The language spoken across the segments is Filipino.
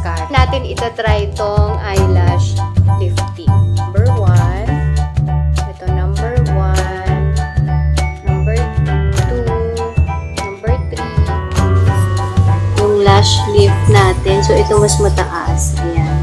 mascara. Natin itatry itong eyelash lifting. Number 1. Ito, number 1. Number 2. Number 3. Yung lash lift natin. So, ito mas mataas. Ayan.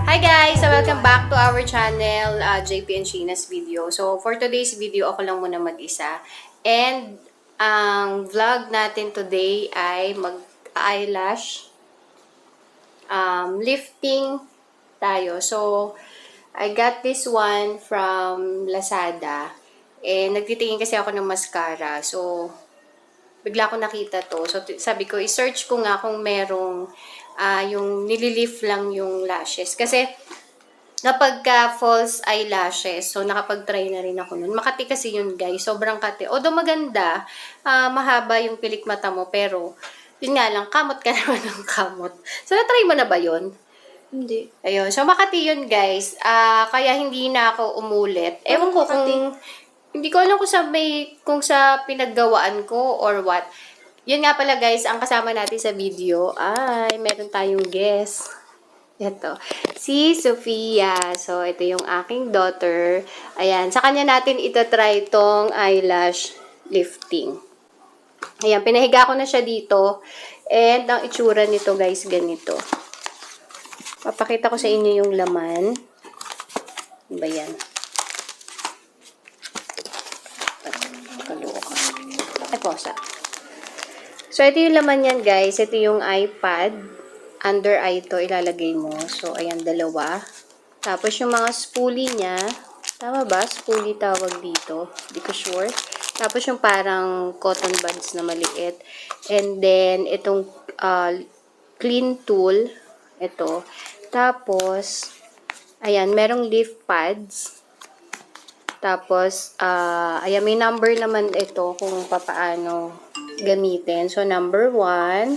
Hi guys! So welcome back to our channel, JP and Sheena's video. So for today's video, ako lang muna mag-isa. And ang vlog natin today ay mag-eyelash lifting tayo. So I got this one from Lazada. And nagtitingin kasi ako ng mascara. So bigla ko nakita to. So sabi ko, i-search ko nga kung merong yung nililift lang yung lashes. Kasi, kapag false eyelashes, so nakapag-try na rin ako nun. Makati kasi yun guys, sobrang kati. Although maganda, mahaba yung pilik mata mo, pero, yun nga lang, kamot ka naman ng kamot. So, na-try mo na ba yun? Hindi. Ayun, so makati yun guys. Kaya hindi na ako umulit. Ewan ko kung, hindi ko alam kung sa pinaggawaan ko or what. Yun nga pala guys, ang kasama natin sa video ay meron tayong guest. Ito, si Sofia. So, ito yung aking daughter. Ayan, sa kanya natin itatry itong eyelash lifting. Ayan, pinahiga ko na siya dito. And ang itsura nito guys, ganito. Papakita ko sa inyo yung laman. Ano ba yan? Kaloka. Ay, posa. So, ito yung laman yan, guys. Ito yung iPad. Under eye to, ilalagay mo. So, ayan, dalawa. Tapos, yung mga spoolie niya. Tama ba? Spoolie tawag dito. Hindi ko sure. Tapos, yung parang cotton buds na maliit. And then, itong clean tool. Ito. Tapos, ayan, merong leaf pads. Tapos, ayan, may number naman ito kung papaano gamitin. So, number 1.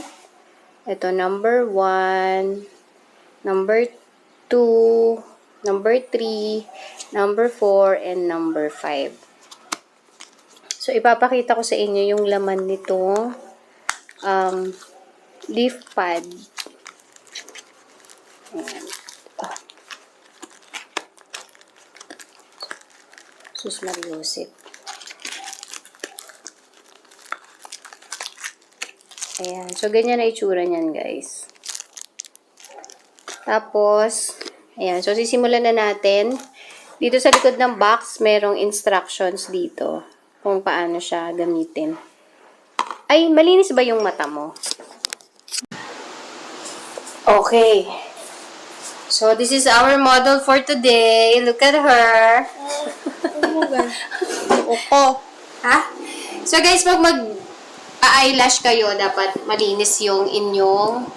Ito, number 1. Number 2. Number 3. Number 4. And number 5. So, ipapakita ko sa inyo yung laman nitong leaf pad. Ayan. Sus Mariosip. Ayan. So, ganyan na itsura niyan, guys. Tapos, ayan. So, sisimulan na natin. Dito sa likod ng box, merong instructions dito kung paano siya gamitin. Ay, malinis ba yung mata mo? Okay. So, this is our model for today. Look at her. Opo. Ha? So, guys, pag eyelash kayo, dapat malinis yung inyong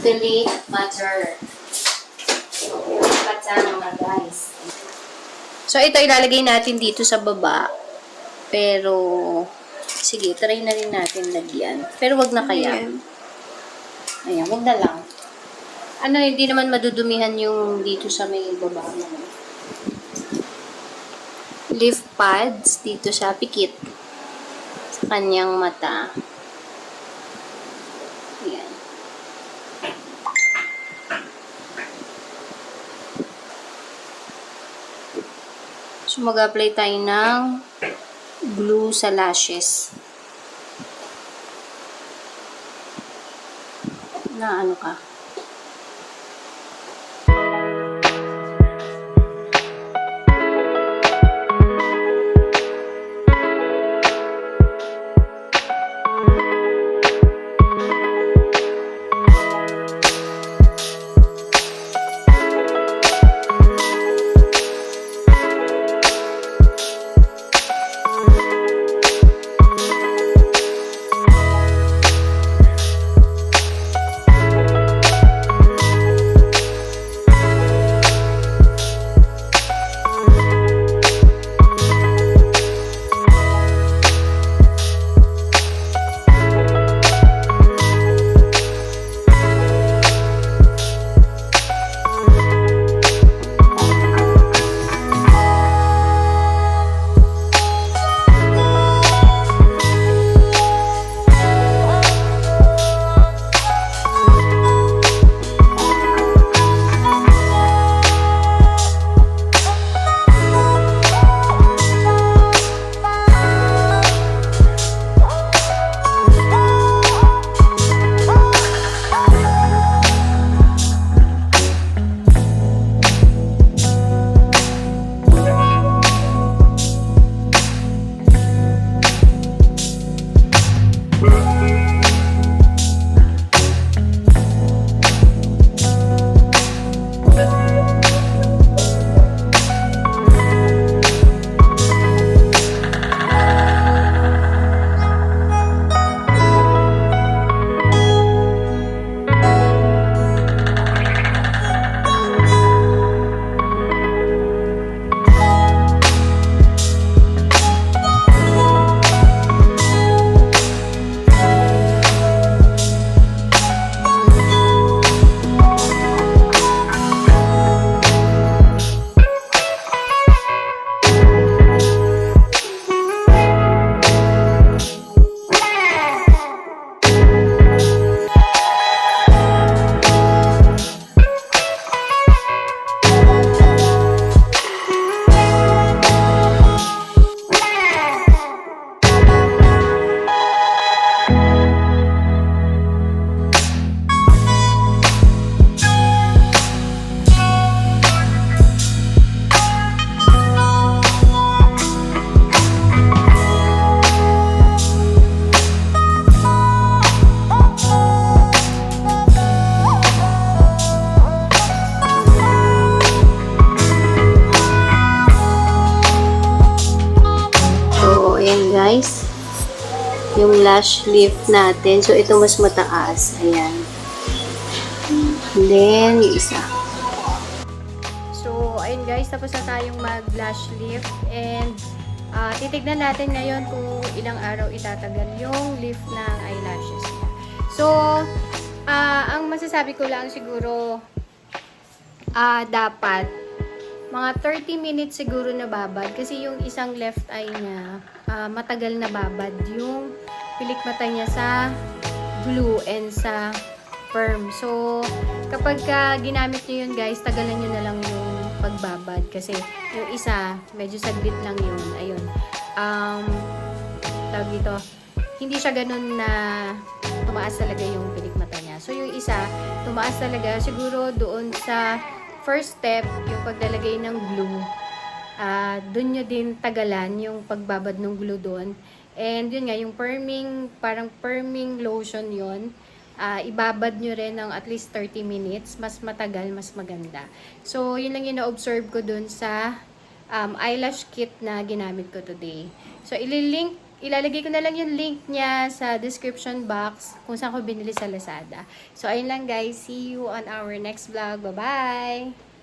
pilik matter. Guys. So, ito ilalagay natin dito sa baba. Pero, sige, try na rin natin lagyan. Pero, wag na kaya. Ayan, wag na lang. Ano, hindi naman madudumihan yung dito sa may baba naman. Leaf pads, dito siya, pikit. Sa kanyang mata. Ayan. So, mag-apply tayo ng glue sa lashes. Na ano ka? lash lift natin. So, ito mas mataas. Ayan. And then, yung isa. So, ayun guys, tapos na tayong mag-lash lift. And, titignan natin ngayon kung ilang araw itatagal yung lift ng eyelashes niya. So, ang masasabi ko lang siguro, dapat mga 30 minutes siguro na babad. Kasi yung isang left eye niya, matagal na babad yung pilik mata niya sa glue and sa perm. So, kapag ginamit nyo yun guys, tagalan nyo na lang yung pagbabad. Kasi yung isa, medyo saglit lang yun. Ayun. Tawag dito, hindi siya ganun na tumaas talaga yung pilik mata niya. So, yung isa, tumaas talaga siguro doon sa first step, yung paglalagay ng glue. Doon nyo din tagalan yung pagbabad ng glue doon. And yun nga, yung perming, parang perming lotion yon, ibabad nyo rin ng at least 30 minutes. Mas matagal, mas maganda. So, yun lang yung na-observe ko dun sa eyelash kit na ginamit ko today. So, ilalagay ko na lang yung link niya sa description box kung saan ko binili sa Lazada. So, ayun lang guys. See you on our next vlog. Bye-bye!